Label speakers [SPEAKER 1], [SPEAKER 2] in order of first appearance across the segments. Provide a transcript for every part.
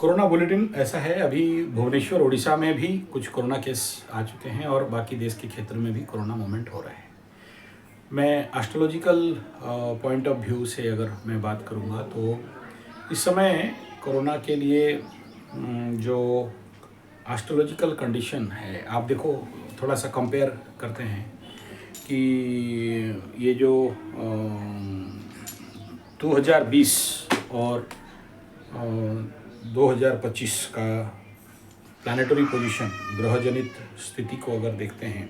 [SPEAKER 1] Corona bulletin ऐसा है, अभी भुवनेश्वर उड़ीसा में भी कुछ कोरोना केस आ चुके हैं और बाकी देश के क्षेत्र में भी कोरोना मूवमेंट हो रहा है। मैं एस्ट्रोलॉजिकल पॉइंट ऑफ व्यू से अगर मैं बात करूंगा तो इस समय कोरोना के लिए जो एस्ट्रोलॉजिकल कंडीशन है, आप देखो थोड़ा सा कंपेयर करते हैं कि ये जो 2020 और 2025 का प्लानिटरी पोजीशन, ग्रह जनित स्थिति को अगर देखते हैं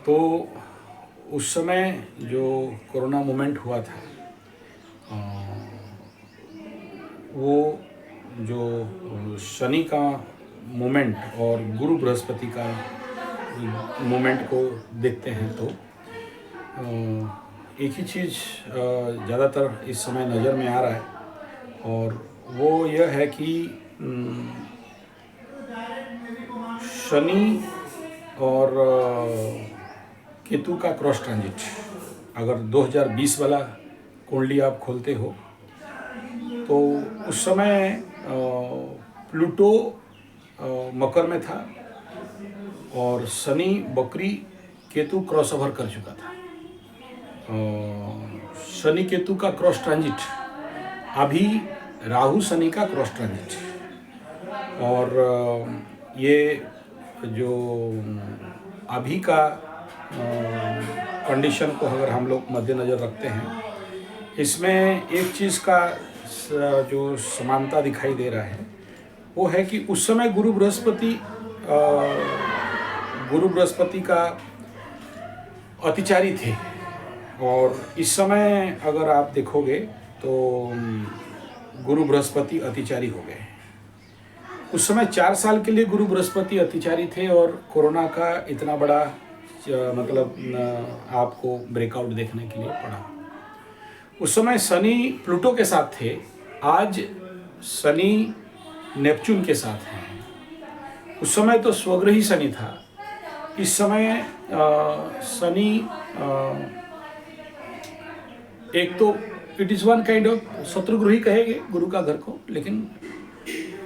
[SPEAKER 1] तो उस समय जो कोरोना मूवमेंट हुआ था वो जो शनि का मूवमेंट और गुरु बृहस्पति का मूवमेंट को देखते हैं तो एक ही चीज़ ज़्यादातर इस समय नज़र में आ रहा है और वो यह है कि शनि और केतु का क्रॉस ट्रांजिट, अगर 2020 वाला कुंडली आप खोलते हो तो उस समय प्लूटो मकर में था और शनि बकरी केतु क्रॉस ओवर कर चुका था। शनि केतु का क्रॉस ट्रांजिट, अभी राहु शनि का क्रॉस ट्रांजिट, और ये जो अभी का कंडीशन को अगर हम लोग मद्देनज़र रखते हैं, इसमें एक चीज़ का जो समानता दिखाई दे रहा है वो है कि उस समय गुरु बृहस्पति का अतिचारी थे और इस समय अगर आप देखोगे तो गुरु बृहस्पति अतिचारी हो गए। उस समय 4 साल के लिए गुरु बृहस्पति अतिचारी थे और कोरोना का इतना बड़ा मतलब आपको ब्रेकआउट देखने के लिए पड़ा। उस समय शनि प्लूटो के साथ थे, आज शनि नेपच्यून के साथ हैं। उस समय तो स्वग्रही शनि था, इस समय शनि एक तो it is one kind of शत्रुग्रही कहेंगे गुरु का घर को, लेकिन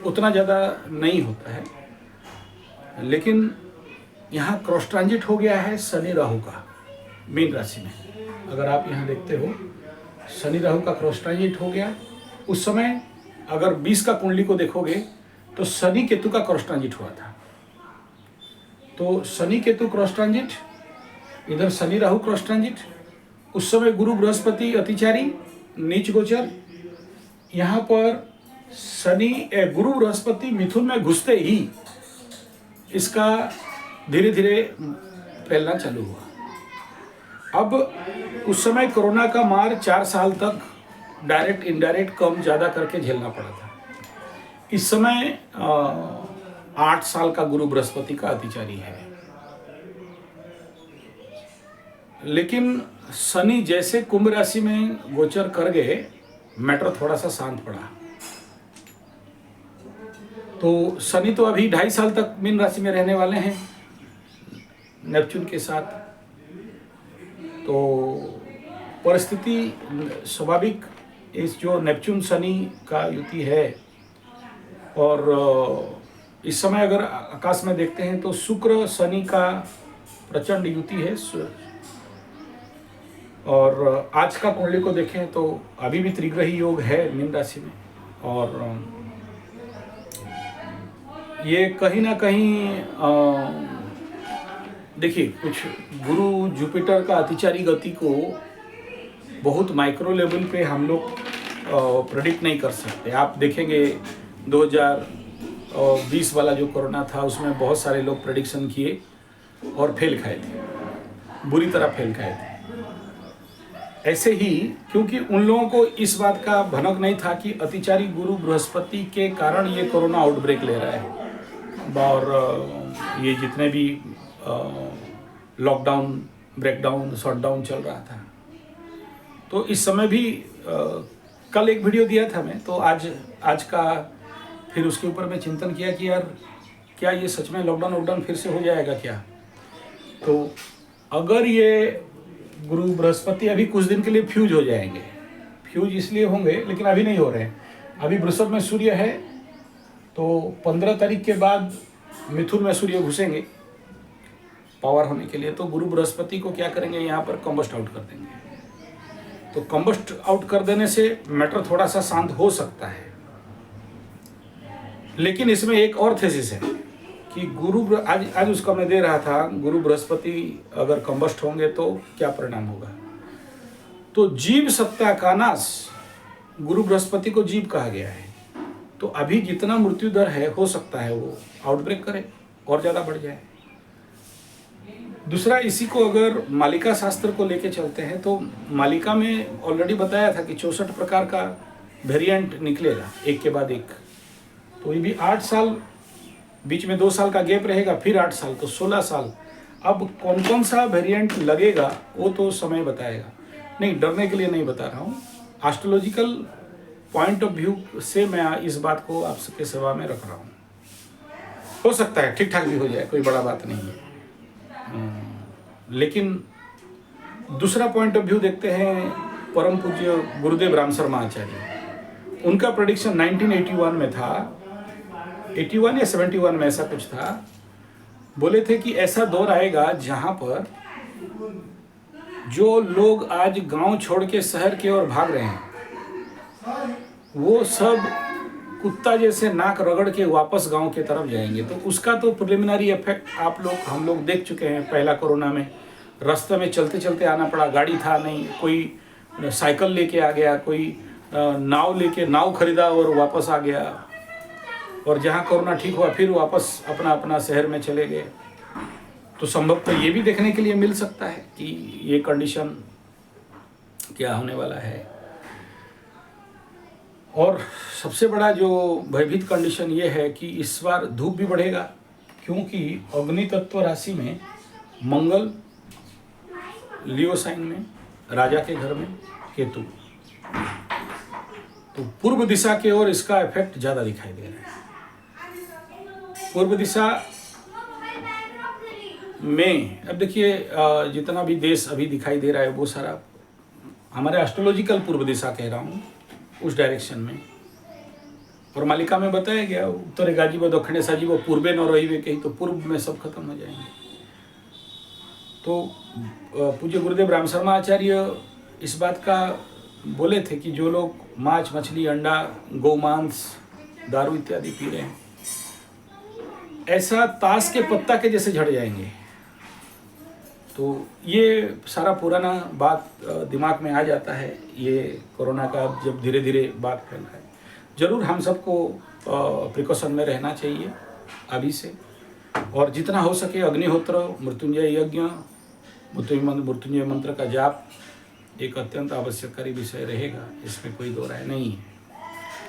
[SPEAKER 1] उतना ज़्यादा नहीं होता है। लेकिन यहाँ क्रॉस ट्रांजिट हो गया है शनि राहु का मीन राशि में। अगर आप यहाँ देखते हो शनि राहु का क्रॉस ट्रांजिट हो गया। उस समय अगर 20 का कुंडली को देखोगे तो शनि केतु का क्रॉस ट्रांजिट हुआ था। तो शनि केतु क्रॉस ट्रांजिट, इधर शनि राहु क्रॉस ट्रांजिट, उस समय गुरु बृहस्पति अतिचारी नीच गोचर। यहाँ पर गुरु बृहस्पति मिथुन में घुसते ही इसका धीरे धीरे फैलना चालू हुआ। अब उस समय कोरोना का मार 4 साल तक डायरेक्ट इनडायरेक्ट कम ज़्यादा करके झेलना पड़ा था। इस समय 8 साल का गुरु बृहस्पति का अतिचारी है। लेकिन शनि जैसे कुंभ राशि में गोचर कर गए, मैटर थोड़ा सा शांत पड़ा। तो शनि तो अभी 2.5 साल तक मीन राशि में रहने वाले हैं नेपच्यून के साथ। तो परिस्थिति स्वाभाविक, इस जो नेपच्यून शनि का युति है, और इस समय अगर आकाश में देखते हैं तो शुक्र शनि का प्रचंड युति है। और आज का कुंडली को देखें तो अभी भी त्रिग्रही योग है मीन राशि में, और ये कहीं ना कहीं देखिए, कुछ गुरु जुपिटर का अतिचारी गति को बहुत माइक्रो लेवल पे हम लोग प्रेडिक्ट नहीं कर सकते। आप देखेंगे 2020 वाला जो कोरोना था उसमें बहुत सारे लोग प्रेडिक्शन किए और फेल खाए थे, बुरी तरह फेल खाए थे। ऐसे ही क्योंकि उन लोगों को इस बात का भनक नहीं था कि अतिचारी गुरु बृहस्पति के कारण ये कोरोना आउटब्रेक ले रहा है, और ये जितने भी लॉकडाउन, ब्रेकडाउन, शटडाउन चल रहा था। तो इस समय भी कल एक वीडियो दिया था मैं, तो आज का फिर उसके ऊपर मैं चिंतन किया कि यार क्या ये सच में लॉकडाउन फिर से हो जाएगा क्या। तो अगर ये गुरु बृहस्पति अभी कुछ दिन के लिए फ्यूज हो जाएंगे, फ्यूज इसलिए होंगे लेकिन अभी नहीं हो रहे हैं अभी वृषभ में सूर्य है, तो 15 तारीख के बाद मिथुन में सूर्य घुसेंगे पावर होने के लिए। तो गुरु बृहस्पति को क्या करेंगे, यहाँ पर कंबस्ट आउट कर देंगे। तो कंबस्ट आउट कर देने से मैटर थोड़ा सा शांत हो सकता है, लेकिन इसमें एक और थेसिस है कि गुरु आज उसका मैं दे रहा था, गुरु बृहस्पति अगर कंबस्ट होंगे तो क्या परिणाम होगा। तो जीव सत्ता का नाश, गुरु बृहस्पति को जीव कहा गया है। तो अभी जितना मृत्यु दर है, हो सकता है वो आउटब्रेक करे और ज़्यादा बढ़ जाए। दूसरा, इसी को अगर मालिका शास्त्र को लेके चलते हैं तो मालिका में ऑलरेडी बताया था कि 64 प्रकार का वेरिएंट निकलेगा एक के बाद एक। तो ये भी 8 साल, बीच में 2 साल का गैप रहेगा, फिर 8 साल, तो 16 साल। अब कौन कौन सा वेरिएंट लगेगा वो तो समय बताएगा। नहीं, डरने के लिए नहीं बता रहा हूँ, एस्ट्रोलॉजिकल पॉइंट ऑफ व्यू से मैं इस बात को आप सबके सेवा में रख रहा हूँ। हो सकता है ठीक ठाक भी हो जाए, कोई बड़ा बात नहीं है। लेकिन दूसरा पॉइंट ऑफ व्यू देखते हैं, परम पूज्य गुरुदेव राम शर्मा आचार्य, उनका प्रेडिक्शन 1981 में था, 81 या 71 में ऐसा कुछ था। बोले थे कि ऐसा दौर आएगा जहां पर जो लोग आज गांव छोड़ के शहर की ओर भाग रहे हैं, वो सब कुत्ता जैसे नाक रगड़ के वापस गांव के तरफ जाएंगे। तो उसका तो प्रिलिमिनरी इफेक्ट हम लोग देख चुके हैं। पहला कोरोना में रास्ते में चलते चलते आना पड़ा, गाड़ी था नहीं, कोई साइकिल लेके आ गया, कोई नाव खरीदा और वापस आ गया, और जहां कोरोना ठीक हुआ फिर वापस अपना अपना शहर में चले गए। तो संभवतः ये भी देखने के लिए मिल सकता है कि ये कंडीशन क्या होने वाला है। और सबसे बड़ा जो भयभीत कंडीशन ये है कि इस बार धूप भी बढ़ेगा, क्योंकि अग्नि तत्व राशि में मंगल, लियो साइन में, राजा के घर में केतु, तो पूर्व दिशा के ओर इसका इफेक्ट ज़्यादा दिखाई दे रहा है। पूर्व दिशा में अब देखिए, जितना भी देश अभी दिखाई दे रहा है वो सारा हमारे एस्ट्रोलॉजिकल पूर्व दिशा कह रहा हूँ, उस डायरेक्शन में। और मालिका में बताया गया, उत्तरे गाजी व दक्षिणे साजी व पूर्वे न रही वे कहीं, तो पूर्व में सब खत्म हो जाएंगे। तो पूज्य गुरुदेव राम शर्मा आचार्य इस बात का बोले थे कि जो लोग मांस, मछली, अंडा, गोमांस, दारू इत्यादि पी रहे हैं, ऐसा ताश के पत्ता के जैसे झड़ जाएंगे। तो ये सारा पुराना बात दिमाग में आ जाता है, ये कोरोना का जब धीरे धीरे बात फैल रहा है। ज़रूर हम सबको प्रिकॉशन में रहना चाहिए अभी से, और जितना हो सके अग्निहोत्र, मृत्युंजय यज्ञ, मृत्युंजय मंत्र का जाप एक अत्यंत आवश्यककारी विषय रहेगा, इसमें कोई दो राय नहीं है।